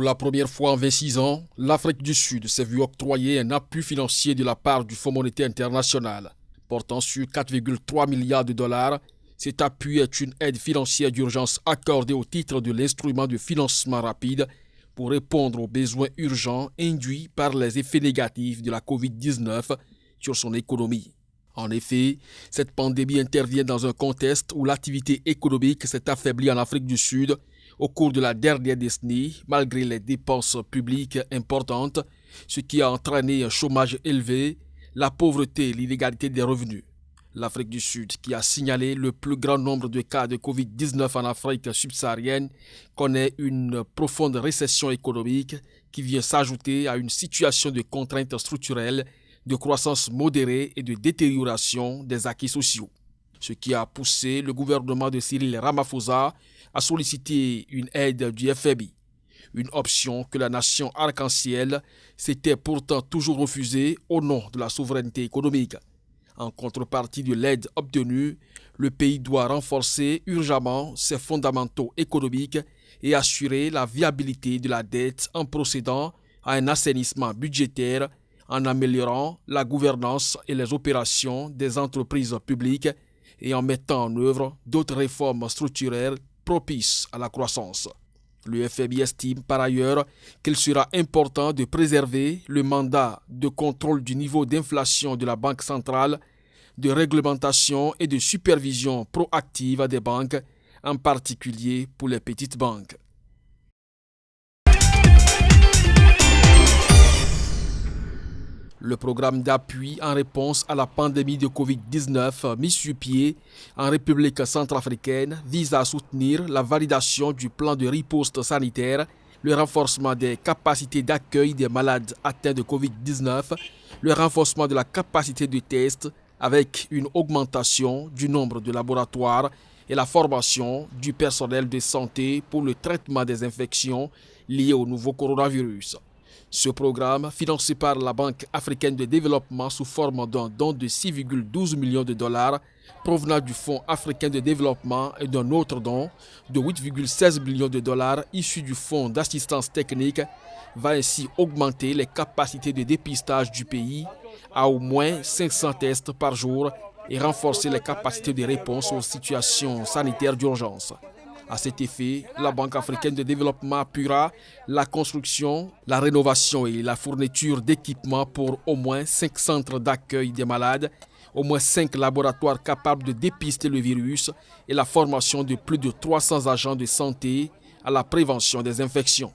la première fois en 26 ans, l'Afrique du Sud s'est vue octroyer un appui financier de la part du Fonds monétaire international. Portant sur 4,3 milliards de dollars, cet appui est une aide financière d'urgence accordée au titre de l'instrument de financement rapide pour répondre aux besoins urgents induits par les effets négatifs de la COVID-19 sur son économie. En effet, cette pandémie intervient dans un contexte où l'activité économique s'est affaiblie en Afrique du Sud au cours de la dernière décennie, malgré les dépenses publiques importantes, ce qui a entraîné un chômage élevé, la pauvreté et l'inégalité des revenus. L'Afrique du Sud, qui a signalé le plus grand nombre de cas de Covid-19 en Afrique subsaharienne, connaît une profonde récession économique qui vient s'ajouter à une situation de contraintes structurelles, de croissance modérée et de détérioration des acquis sociaux. Ce qui a poussé le gouvernement de Cyril Ramaphosa à solliciter une aide du FMI. Une option que la nation arc-en-ciel s'était pourtant toujours refusée au nom de la souveraineté économique. En contrepartie de l'aide obtenue, le pays doit renforcer urgemment ses fondamentaux économiques et assurer la viabilité de la dette en procédant à un assainissement budgétaire, en améliorant la gouvernance et les opérations des entreprises publiques et en mettant en œuvre d'autres réformes structurelles propices à la croissance. Le FMI estime par ailleurs qu'il sera important de préserver le mandat de contrôle du niveau d'inflation de la Banque centrale, de réglementation et de supervision proactive des banques, en particulier pour les petites banques. Le programme d'appui en réponse à la pandémie de Covid-19 mis sur pied en République centrafricaine vise à soutenir la validation du plan de riposte sanitaire, le renforcement des capacités d'accueil des malades atteints de Covid-19, le renforcement de la capacité de test avec une augmentation du nombre de laboratoires et la formation du personnel de santé pour le traitement des infections liées au nouveau coronavirus. Ce programme, financé par la Banque africaine de développement sous forme d'un don de 6,12 millions de dollars provenant du Fonds africain de développement et d'un autre don de 8,16 millions de dollars issu du Fonds d'assistance technique, va ainsi augmenter les capacités de dépistage du pays à au moins 500 tests par jour et renforcer les capacités de réponse aux situations sanitaires d'urgence. À cet effet, la Banque africaine de développement appuiera la construction, la rénovation et la fourniture d'équipements pour au moins 5 centres d'accueil des malades, au moins 5 laboratoires capables de dépister le virus et la formation de plus de 300 agents de santé à la prévention des infections.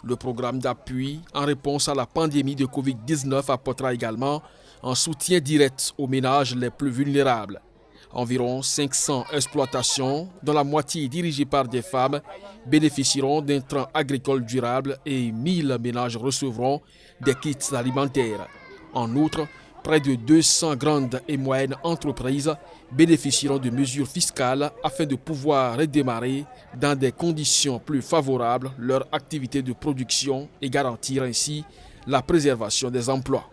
Le programme d'appui en réponse à la pandémie de Covid-19 apportera également un soutien direct aux ménages les plus vulnérables. Environ 500 exploitations, dont la moitié dirigée par des femmes, bénéficieront d'intrants agricoles durables et 1000 ménages recevront des kits alimentaires. En outre, près de 200 grandes et moyennes entreprises bénéficieront de mesures fiscales afin de pouvoir redémarrer dans des conditions plus favorables leur activité de production et garantir ainsi la préservation des emplois.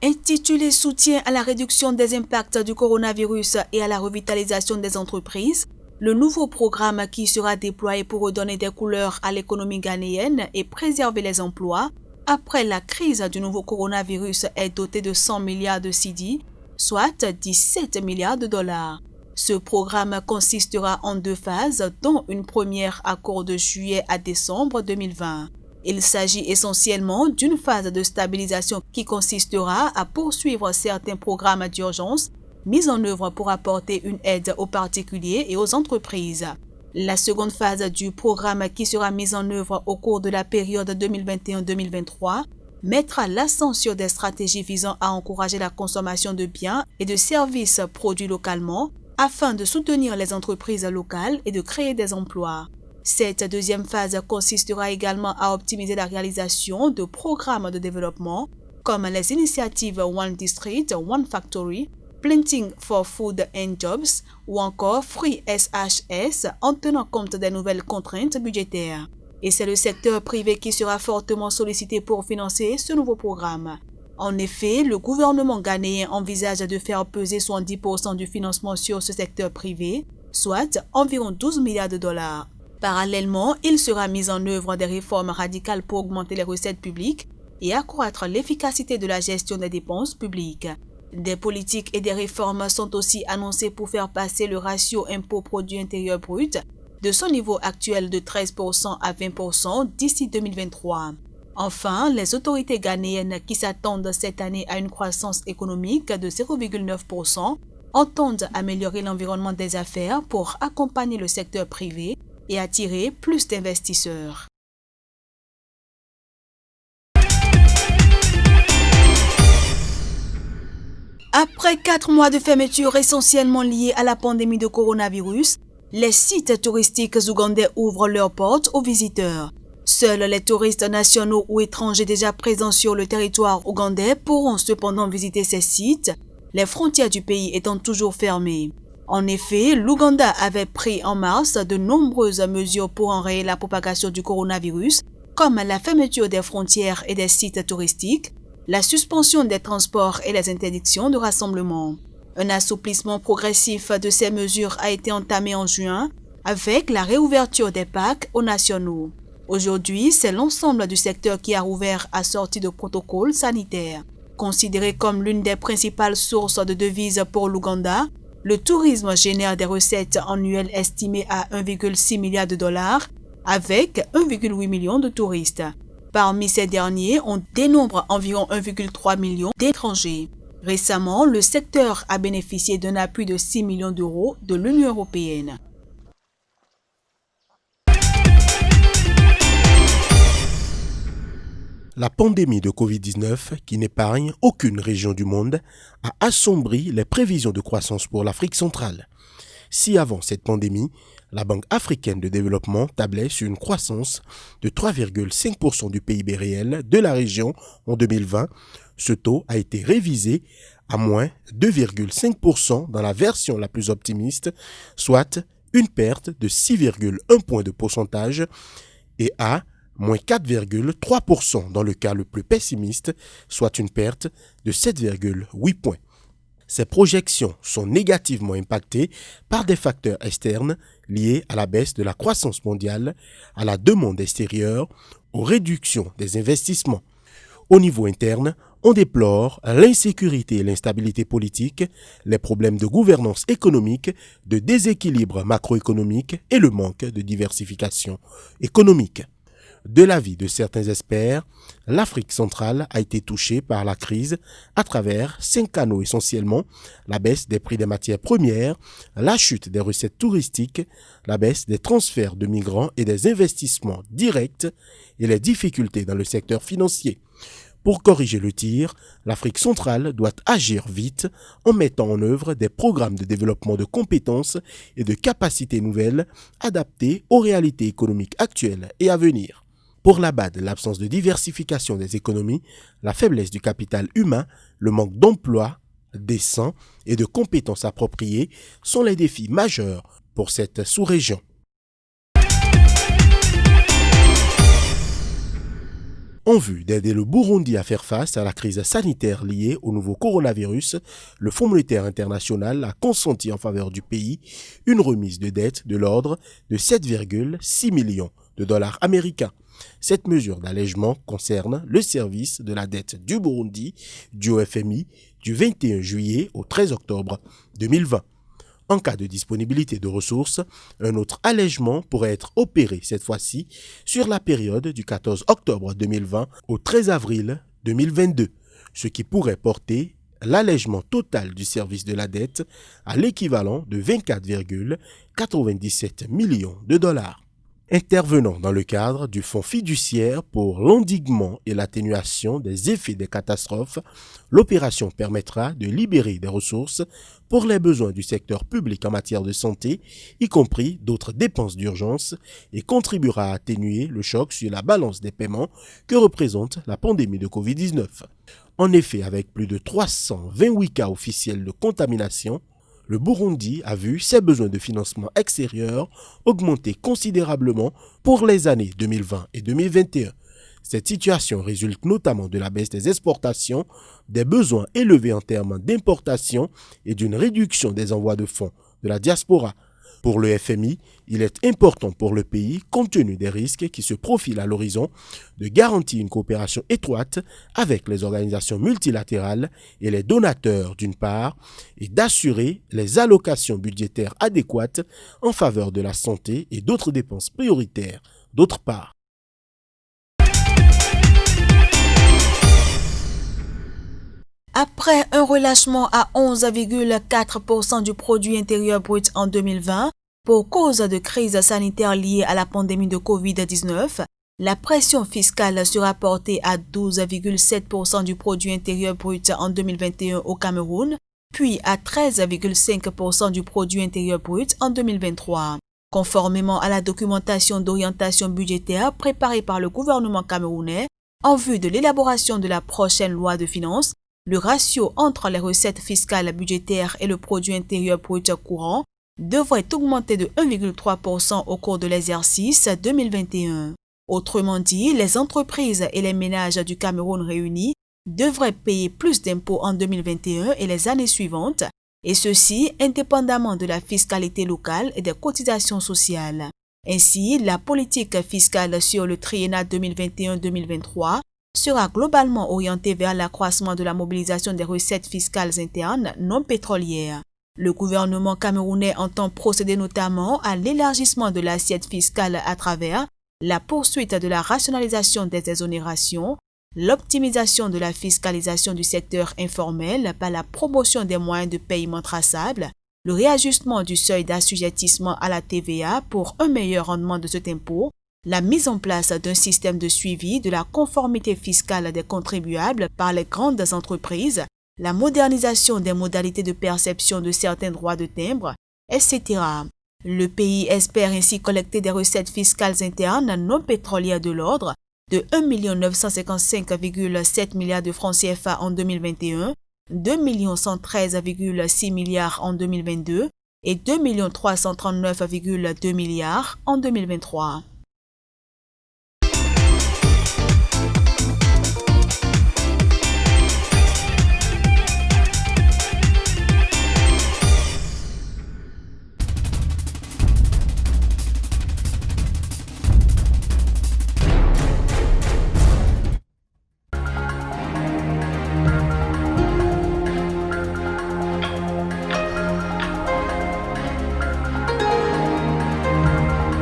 Intitulé Soutien à la réduction des impacts du coronavirus et à la revitalisation des entreprises, le nouveau programme qui sera déployé pour redonner des couleurs à l'économie ghanéenne et préserver les emplois après la crise du nouveau coronavirus est doté de 100 milliards de cedi, soit 17 milliards de dollars. Ce programme consistera en 2 phases, dont une première à cours de juillet à décembre 2020. Il s'agit essentiellement d'une phase de stabilisation qui consistera à poursuivre certains programmes d'urgence mis en œuvre pour apporter une aide aux particuliers et aux entreprises. La seconde phase du programme qui sera mise en œuvre au cours de la période 2021-2023 mettra l'accent sur des stratégies visant à encourager la consommation de biens et de services produits localement afin de soutenir les entreprises locales et de créer des emplois. Cette deuxième phase consistera également à optimiser la réalisation de programmes de développement comme les initiatives One District, One Factory, Planting for Food and Jobs ou encore Free SHS en tenant compte des nouvelles contraintes budgétaires. Et c'est le secteur privé qui sera fortement sollicité pour financer ce nouveau programme. En effet, le gouvernement ghanéen envisage de faire peser 70% du financement sur ce secteur privé, soit environ 12 milliards de dollars. Parallèlement, il sera mis en œuvre des réformes radicales pour augmenter les recettes publiques et accroître l'efficacité de la gestion des dépenses publiques. Des politiques et des réformes sont aussi annoncées pour faire passer le ratio impôt-produit intérieur brut de son niveau actuel de 13% à 20% d'ici 2023. Enfin, les autorités ghanéennes qui s'attendent cette année à une croissance économique de 0,9% entendent améliorer l'environnement des affaires pour accompagner le secteur privé et attirer plus d'investisseurs. Après 4 mois de fermeture essentiellement liés à la pandémie de coronavirus, les sites touristiques ougandais ouvrent leurs portes aux visiteurs. Seuls les touristes nationaux ou étrangers déjà présents sur le territoire ougandais pourront cependant visiter ces sites, les frontières du pays étant toujours fermées. En effet, l'Ouganda avait pris en mars de nombreuses mesures pour enrayer la propagation du coronavirus, comme la fermeture des frontières et des sites touristiques, la suspension des transports et les interdictions de rassemblement. Un assouplissement progressif de ces mesures a été entamé en juin avec la réouverture des parcs aux nationaux. Aujourd'hui, c'est l'ensemble du secteur qui a rouvert assorti de protocoles sanitaires. Considéré comme l'une des principales sources de devises pour l'Ouganda, le tourisme génère des recettes annuelles estimées à 1,6 milliard de dollars avec 1,8 million de touristes. Parmi ces derniers, on dénombre environ 1,3 million d'étrangers. Récemment, le secteur a bénéficié d'un appui de 6 millions d'euros de l'Union européenne. La pandémie de Covid-19, qui n'épargne aucune région du monde, a assombri les prévisions de croissance pour l'Afrique centrale. Si avant cette pandémie, la Banque africaine de développement tablait sur une croissance de 3,5% du PIB réel de la région en 2020, ce taux a été révisé à moins 2,5% dans la version la plus optimiste, soit une perte de 6,1 points de pourcentage, et à moins 4,3% dans le cas le plus pessimiste, soit une perte de 7,8 points. Ces projections sont négativement impactées par des facteurs externes liés à la baisse de la croissance mondiale, à la demande extérieure, aux réductions des investissements. Au niveau interne, on déplore l'insécurité et l'instabilité politique, les problèmes de gouvernance économique, de déséquilibre macroéconomique et le manque de diversification économique. De l'avis de certains experts, l'Afrique centrale a été touchée par la crise à travers 5 canaux essentiellement: la baisse des prix des matières premières, la chute des recettes touristiques, la baisse des transferts de migrants et des investissements directs et les difficultés dans le secteur financier. Pour corriger le tir, l'Afrique centrale doit agir vite en mettant en œuvre des programmes de développement de compétences et de capacités nouvelles adaptés aux réalités économiques actuelles et à venir. Pour la BAD, l'absence de diversification des économies, la faiblesse du capital humain, le manque d'emplois décents et de compétences appropriées sont les défis majeurs pour cette sous-région. En vue d'aider le Burundi à faire face à la crise sanitaire liée au nouveau coronavirus, le Fonds monétaire international a consenti en faveur du pays une remise de dette de l'ordre de 7,6 millions de dollars américains. Cette mesure d'allègement concerne le service de la dette du Burundi du FMI du 21 juillet au 13 octobre 2020. En cas de disponibilité de ressources, un autre allègement pourrait être opéré cette fois-ci sur la période du 14 octobre 2020 au 13 avril 2022, ce qui pourrait porter l'allègement total du service de la dette à l'équivalent de 24,97 millions de dollars. Intervenant dans le cadre du Fonds fiduciaire pour l'endiguement et l'atténuation des effets des catastrophes, l'opération permettra de libérer des ressources pour les besoins du secteur public en matière de santé, y compris d'autres dépenses d'urgence, et contribuera à atténuer le choc sur la balance des paiements que représente la pandémie de Covid-19. En effet, avec plus de 328 cas officiels de contamination, le Burundi a vu ses besoins de financement extérieur augmenter considérablement pour les années 2020 et 2021. Cette situation résulte notamment de la baisse des exportations, des besoins élevés en termes d'importation et d'une réduction des envois de fonds de la diaspora. Pour le FMI, il est important pour le pays, compte tenu des risques qui se profilent à l'horizon, de garantir une coopération étroite avec les organisations multilatérales et les donateurs d'une part, et d'assurer les allocations budgétaires adéquates en faveur de la santé et d'autres dépenses prioritaires d'autre part. Après un relâchement à 11,4% du produit intérieur brut en 2020, pour cause de crise sanitaire liée à la pandémie de Covid-19, la pression fiscale sera portée à 12,7% du produit intérieur brut en 2021 au Cameroun, puis à 13,5% du produit intérieur brut en 2023. Conformément à la documentation d'orientation budgétaire préparée par le gouvernement camerounais en vue de l'élaboration de la prochaine loi de finances, le ratio entre les recettes fiscales budgétaires et le produit intérieur brut courant devrait augmenter de 1,3% au cours de l'exercice 2021. Autrement dit, les entreprises et les ménages du Cameroun réunis devraient payer plus d'impôts en 2021 et les années suivantes, et ceci indépendamment de la fiscalité locale et des cotisations sociales. Ainsi, la politique fiscale sur le triennat 2021-2023 sera globalement orientée vers l'accroissement de la mobilisation des recettes fiscales internes non pétrolières. Le gouvernement camerounais entend procéder notamment à l'élargissement de l'assiette fiscale à travers la poursuite de la rationalisation des exonérations, l'optimisation de la fiscalisation du secteur informel par la promotion des moyens de paiement traçables, le réajustement du seuil d'assujettissement à la TVA pour un meilleur rendement de cet impôt, la mise en place d'un système de suivi de la conformité fiscale des contribuables par les grandes entreprises, la modernisation des modalités de perception de certains droits de timbre, etc. Le pays espère ainsi collecter des recettes fiscales internes non pétrolières de l'ordre de 1 955,7 milliards de francs CFA en 2021, 2 113,6 milliards en 2022 et 2 339,2 milliards en 2023.